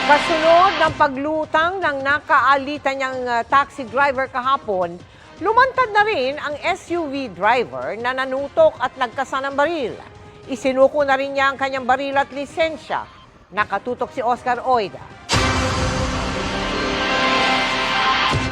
Kasunod ng paglutang ng nakaalitan niyang taxi driver kahapon, lumantad na rin ang SUV driver na nanutok at nagkasa ng baril. Isinuko na rin niya ang kanyang baril at lisensya. Nakatutok si Oscar Oida.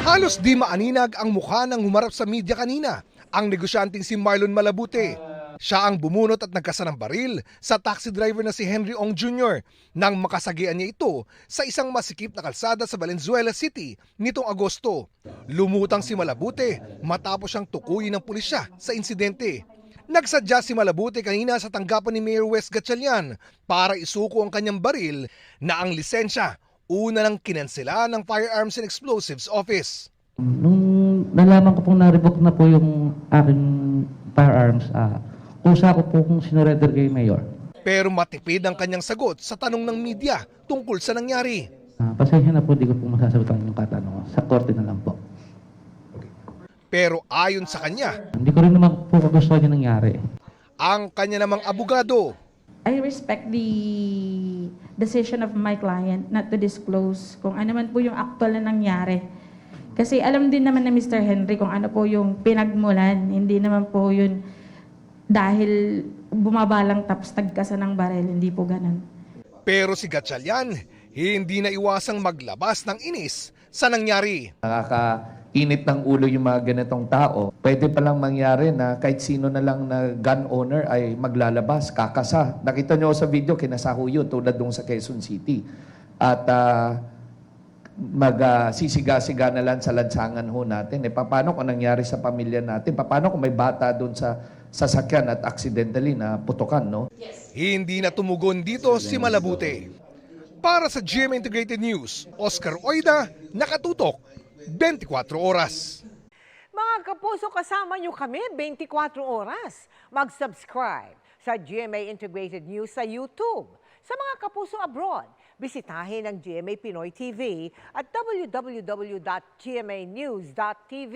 Halos di maaninag ang mukha ng humarap sa media kanina, ang negosyanteng si Marlon Malabute. Siya ang bumunot at nagkasa ng baril sa taxi driver na si Henry Ong Jr. nang makasagian niya ito sa isang masikip na kalsada sa Valenzuela City nitong Agosto. Lumutang si Malabute matapos siyang tukuyin ng pulisya sa insidente. Nagsadya si Malabute kanina sa tanggapan ni Mayor Wes Gatchalian para isuko ang kanyang baril na ang lisensya una nang kinansela ng Firearms and Explosives Office. Nung nalaman ko pong na-revoke na po yung aking firearms, kusa ko po kung sinurrender kay Mayor. Pero matipid ang kanyang sagot sa tanong ng media tungkol sa nangyari. Pasensya na po, di ko po masasagutan yung katanungan. Sa korte na lang po. Pero ayon sa kanya, Hindi ko rin naman po gusto yung nangyari. ang kanya namang abogado, I respect the decision of my client not to disclose kung ano man po yung actual na nangyari. Kasi alam din naman na Mr. Henry kung ano po yung pinagmulan. Hindi naman po yun dahil bumabalang tapos tagkasa ng baril. Hindi po ganun. pero si Gatchalian hindi na iwasang maglabas ng inis sa nangyari. Nakakainit ng ulo yung mga ganitong tao. Pwede palang mangyari na kahit sino na lang na gun owner ay maglalabas, kakasa. Nakita nyo sa video, kinasa ho yun tulad dun sa Quezon City. At magsisiga-siga na lang sa lansangan ho natin. Paano kung nangyari sa pamilya natin? Paano kung may bata dun sa sasakyan at accidentally na putukan, no? Hindi na tumugon dito si Malabute. Para sa GMA Integrated News, Oscar Oida, nakatutok 24 oras. Mga kapuso, kasama niyo kami 24 oras. Mag-subscribe sa GMA Integrated News sa YouTube. Sa mga kapuso abroad, bisitahin ang GMA Pinoy TV at www.gmanews.tv.